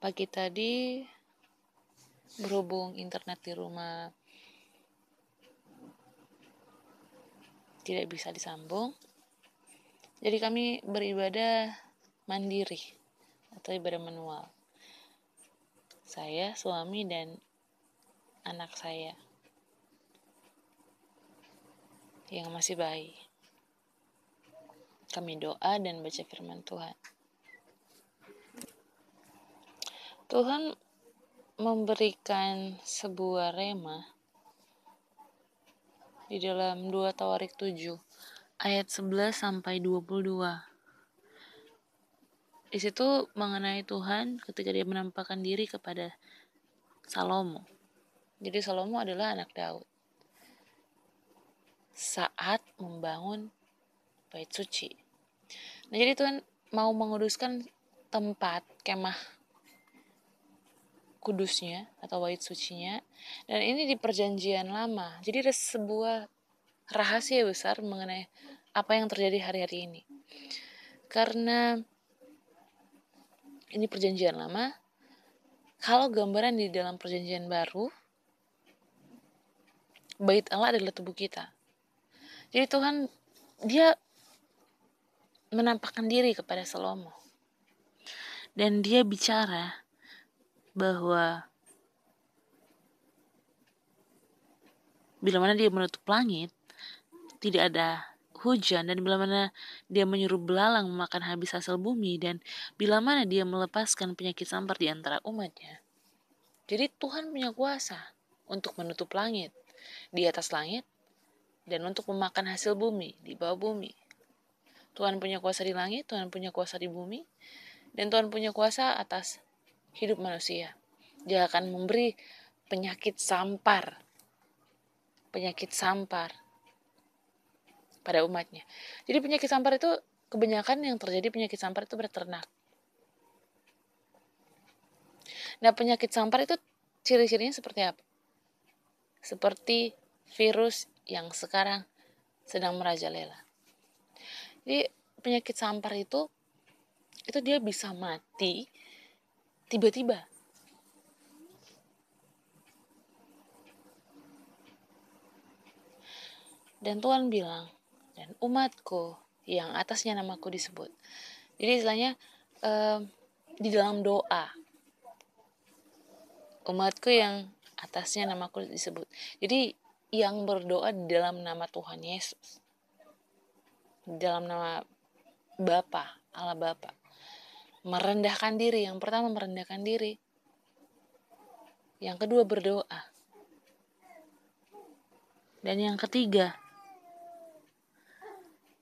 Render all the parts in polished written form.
Pagi tadi berhubung internet di rumah tidak bisa disambung, jadi kami beribadah mandiri atau ibadah manual. Saya, suami, dan anak saya yang masih bayi. Kami doa dan baca firman Tuhan. Tuhan memberikan sebuah rema di dalam 2 Tawarik 7 ayat 11 sampai 22. Di situ mengenai Tuhan ketika dia menampakkan diri kepada Salomo. Jadi Salomo adalah anak Daud. Saat membangun bait suci. Nah, jadi Tuhan mau menguduskan tempat kemah kudusnya atau bait sucinya, dan ini di perjanjian lama. Jadi ada sebuah rahasia besar mengenai apa yang terjadi hari-hari ini. Karena ini perjanjian lama, kalau gambaran di dalam perjanjian baru, bait Allah adalah tubuh kita. Jadi Tuhan, dia menampakkan diri kepada Salomo. Dan dia bicara bahwa bila mana dia menutup langit, tidak ada hujan, dan bila mana dia menyuruh belalang memakan habis hasil bumi, dan bila mana dia melepaskan penyakit sampar di antara umatnya. Jadi Tuhan punya kuasa untuk menutup langit, di atas langit, dan untuk memakan hasil bumi, di bawah bumi. Tuhan punya kuasa di langit, Tuhan punya kuasa di bumi, dan Tuhan punya kuasa atas hidup manusia. Dia akan memberi penyakit sampar pada umatnya. Jadi penyakit sampar itu, kebanyakan yang terjadi penyakit sampar itu pada ternak. Nah, penyakit sampar itu ciri-cirinya seperti apa? Seperti virus yang sekarang sedang merajalela. Jadi penyakit sampar itu dia bisa mati tiba-tiba. Dan Tuhan bilang, dan umatku yang atasnya namaku disebut. Jadi istilahnya di dalam doa, umatku yang atasnya namaku disebut. Jadi yang berdoa di dalam nama Tuhan Yesus, di dalam nama Bapa, Allah Bapa, merendahkan diri. Yang pertama merendahkan diri, yang kedua berdoa, dan yang ketiga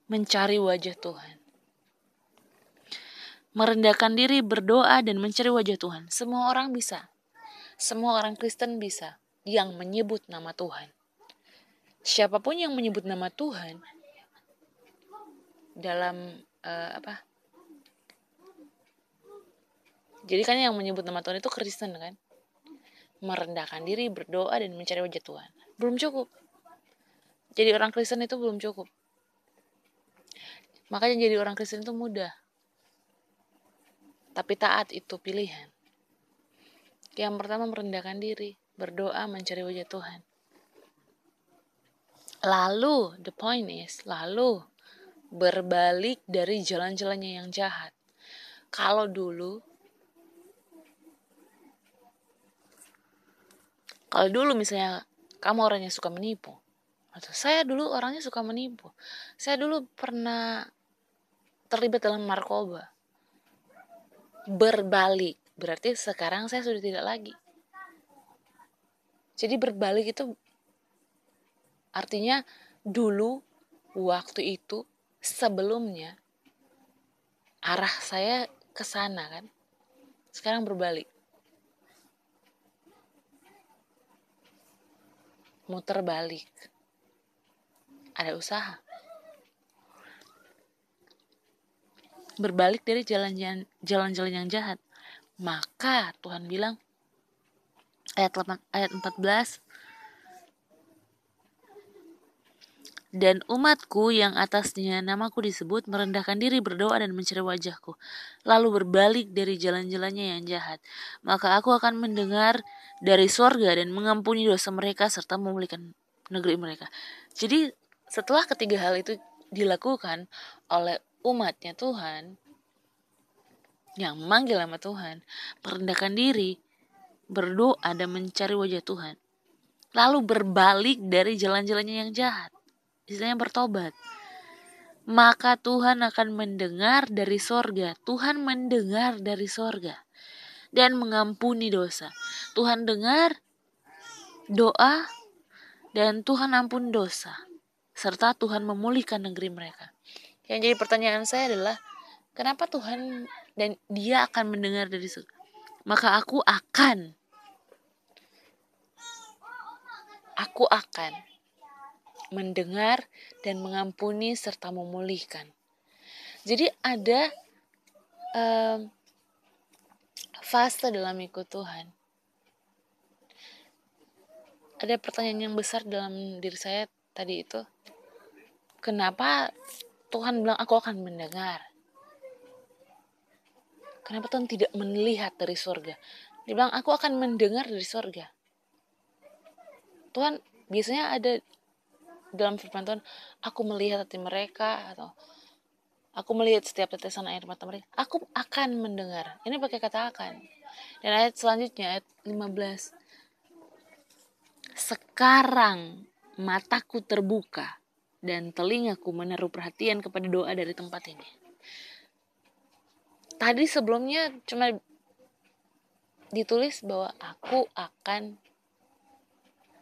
mencari wajah Tuhan. Merendahkan diri, berdoa, dan mencari wajah Tuhan. Semua orang bisa. Semua orang Kristen bisa yang menyebut nama Tuhan. Siapapun yang menyebut nama Tuhan dalam jadi kan yang menyebut nama Tuhan itu Kristen kan? Merendahkan diri, berdoa, dan mencari wajah Tuhan. Belum cukup. Jadi orang Kristen itu belum cukup. Makanya jadi orang Kristen itu mudah. Tapi taat itu pilihan. Yang pertama merendahkan diri, berdoa, mencari wajah Tuhan. Lalu, the point is, berbalik dari jalan-jalannya yang jahat. Kalau dulu misalnya kamu orangnya suka menipu, atau saya dulu orangnya suka menipu, saya dulu pernah terlibat dalam narkoba, berbalik berarti sekarang saya sudah tidak lagi. Jadi berbalik itu artinya dulu, waktu itu, sebelumnya arah saya ke sana kan, sekarang berbalik, muter balik, ada usaha. Berbalik dari jalan-jalan yang jahat. Maka Tuhan bilang ayat 14, Dan umatku yang atasnya namaku disebut merendahkan diri, berdoa dan mencari wajahku, lalu berbalik dari jalan-jalannya yang jahat, maka aku akan mendengar dari sorga dan mengampuni dosa mereka serta memulihkan negeri mereka. Jadi setelah ketiga hal itu dilakukan oleh umatnya Tuhan yang memanggil nama Tuhan, merendahkan diri, berdoa dan mencari wajah Tuhan, lalu berbalik dari jalan-jalannya yang jahat, istilahnya bertobat, maka Tuhan akan mendengar dari sorga. Tuhan mendengar dari sorga dan mengampuni dosa. Tuhan dengar doa dan Tuhan ampun dosa, serta Tuhan memulihkan negeri mereka. Yang jadi pertanyaan saya adalah, kenapa Tuhan dan Dia akan mendengar dari surga? Maka aku akan mendengar dan mengampuni serta memulihkan. Jadi ada fase dalam ikut Tuhan. Ada pertanyaan yang besar dalam diri saya tadi itu, kenapa Tuhan bilang aku akan mendengar? Kenapa Tuhan tidak melihat dari surga? Dia bilang aku akan mendengar dari surga. Tuhan biasanya ada dalam firman Tuhan, aku melihat hati mereka, atau aku melihat setiap tetesan air mata mereka. Aku akan mendengar. Ini pakai kata akan. Dan ayat selanjutnya, ayat 15. Sekarang mataku terbuka dan telingaku menaruh perhatian kepada doa dari tempat ini. Tadi sebelumnya cuma ditulis bahwa aku akan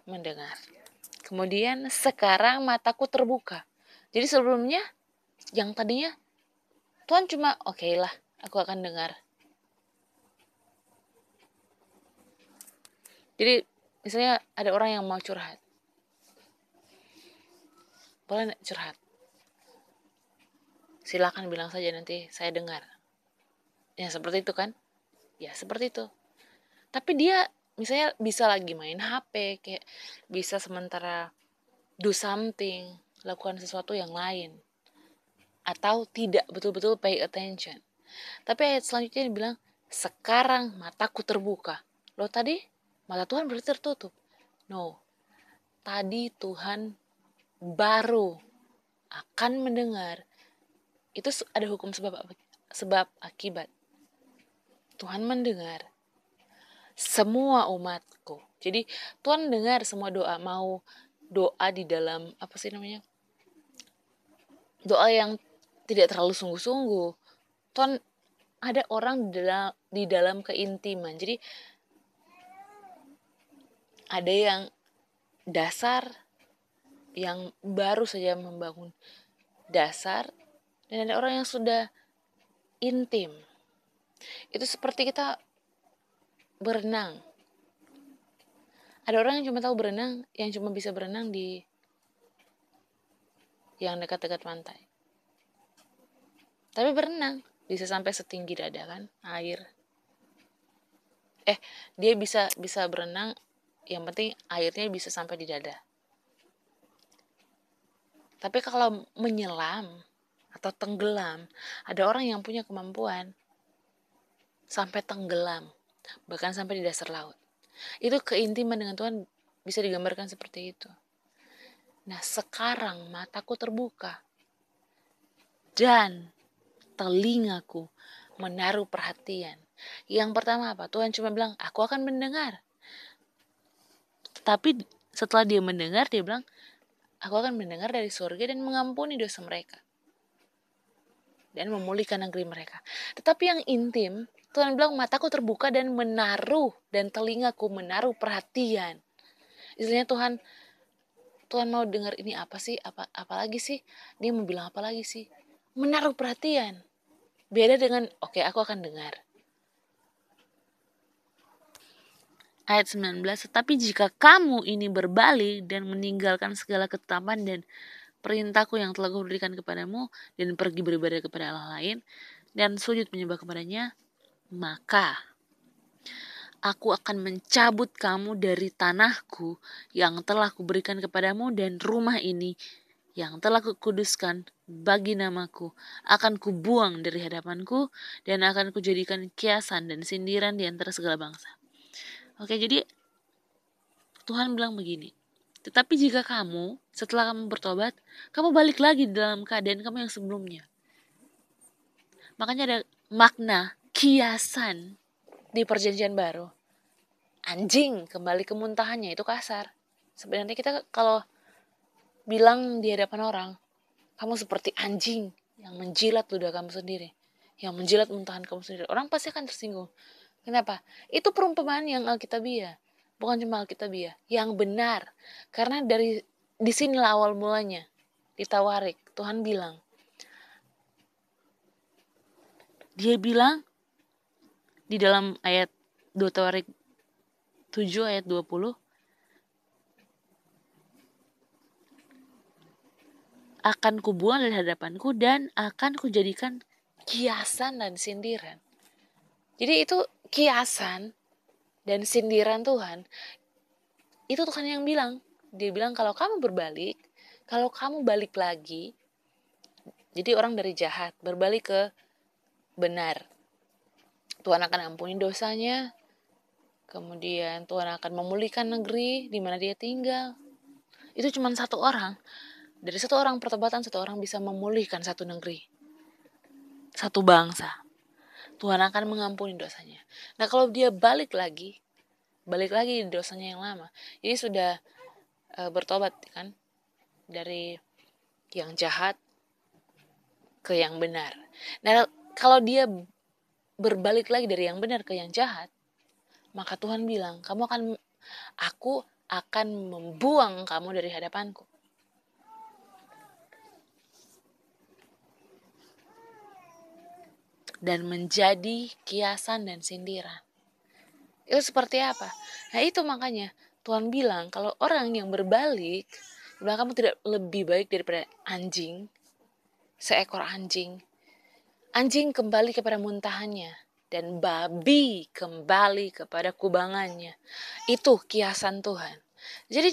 mendengar. Kemudian sekarang mataku terbuka. Jadi sebelumnya yang tadinya Tuhan cuma oke lah, aku akan dengar. Jadi misalnya ada orang yang mau curhat, boleh curhat, silakan bilang saja, nanti saya dengar. Ya seperti itu kan? Ya seperti itu. Tapi dia misalnya bisa lagi main HP, kayak bisa sementara do something, lakukan sesuatu yang lain, atau tidak betul-betul pay attention. Tapi ayat selanjutnya dia bilang, sekarang mataku terbuka. Loh tadi mata Tuhan berarti tertutup? No, tadi Tuhan baru akan mendengar. Itu ada hukum sebab akibat. Tuhan mendengar semua umatku. Jadi Tuhan dengar semua doa, mau doa di dalam apa sih namanya, doa yang tidak terlalu sungguh-sungguh. Tuhan ada orang di dalam keintiman. Jadi ada yang dasar, yang baru saja membangun dasar, dan ada orang yang sudah intim. Itu seperti kita berenang. Ada orang yang cuma tahu berenang, yang cuma bisa berenang di yang dekat-dekat pantai. Tapi berenang bisa sampai setinggi dada kan, air. Dia bisa berenang, yang penting airnya bisa sampai di dada. Tapi kalau menyelam atau tenggelam, ada orang yang punya kemampuan sampai tenggelam, bahkan sampai di dasar laut. Itu keintiman dengan Tuhan bisa digambarkan seperti itu. Nah, sekarang mataku terbuka dan telingaku menaruh perhatian. Yang pertama apa? Tuhan cuma bilang, aku akan mendengar. Tapi setelah dia mendengar, dia bilang, aku akan mendengar dari surga dan mengampuni dosa mereka dan memulihkan negeri mereka. Tetapi yang intim, Tuhan bilang mataku terbuka dan menaruh, dan telingaku menaruh perhatian. Istilahnya Tuhan mau dengar ini apa sih? Apa lagi sih? Dia mau bilang apa lagi sih? Menaruh perhatian. Beda dengan oke, aku akan dengar. Ayat 19, tetapi jika kamu ini berbalik dan meninggalkan segala ketetapan dan perintahku yang telah kuberikan kepadamu, dan pergi beribadah kepada Allah lain dan sujud menyembah kepadanya, maka aku akan mencabut kamu dari tanahku yang telah kuberikan kepadamu, dan rumah ini yang telah kukuduskan bagi namaku akan kubuang dari hadapanku, dan akan kujadikan kiasan dan sindiran di antara segala bangsa. Oke, jadi Tuhan bilang begini, tetapi jika kamu, setelah kamu bertobat, kamu balik lagi dalam keadaan kamu yang sebelumnya. Makanya ada makna kiasan di perjanjian baru. Anjing kembali ke muntahannya, itu kasar. Sebenarnya kita kalau bilang di hadapan orang, kamu seperti anjing yang menjilat ludah kamu sendiri, yang menjilat muntahan kamu sendiri, orang pasti akan tersinggung. Kenapa? Itu perumpamaan yang alkitabiah, bukan cuma alkitabiah, yang benar. Karena dari disinilah awal mulanya di Tawarik. Tuhan bilang, dia bilang di dalam ayat 2 Tawarik 7 ayat 20, akan kubuang dari hadapanku dan akan kujadikan kiasan dan sindiran. Jadi itu kiasan dan sindiran Tuhan, itu Tuhan yang bilang. Dia bilang kalau kamu berbalik, kalau kamu balik lagi, jadi orang dari jahat berbalik ke benar, Tuhan akan ampuni dosanya, kemudian Tuhan akan memulihkan negeri di mana dia tinggal. Itu cuma satu orang. Dari satu orang pertobatan, satu orang bisa memulihkan satu negeri, satu bangsa. Tuhan akan mengampuni dosanya. Nah kalau dia balik lagi di dosanya yang lama, jadi sudah bertobat kan, dari yang jahat ke yang benar. Nah kalau dia berbalik lagi dari yang benar ke yang jahat, maka Tuhan bilang, aku akan membuang kamu dari hadapanku. Dan menjadi kiasan dan sindiran. Itu seperti apa? Nah itu makanya Tuhan bilang kalau orang yang berbalik, bilang kamu tidak lebih baik daripada anjing, seekor anjing. Anjing kembali kepada muntahannya, dan babi kembali kepada kubangannya. Itu kiasan Tuhan. Jadi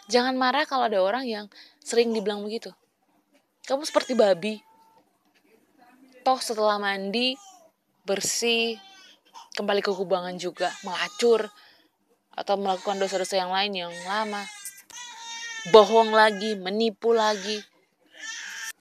jangan marah kalau ada orang yang sering dibilang begitu. Kamu seperti babi. Toh setelah mandi, bersih, kembali ke kubangan juga, melacur, atau melakukan dosa-dosa yang lain yang lama. Bohong lagi, menipu lagi.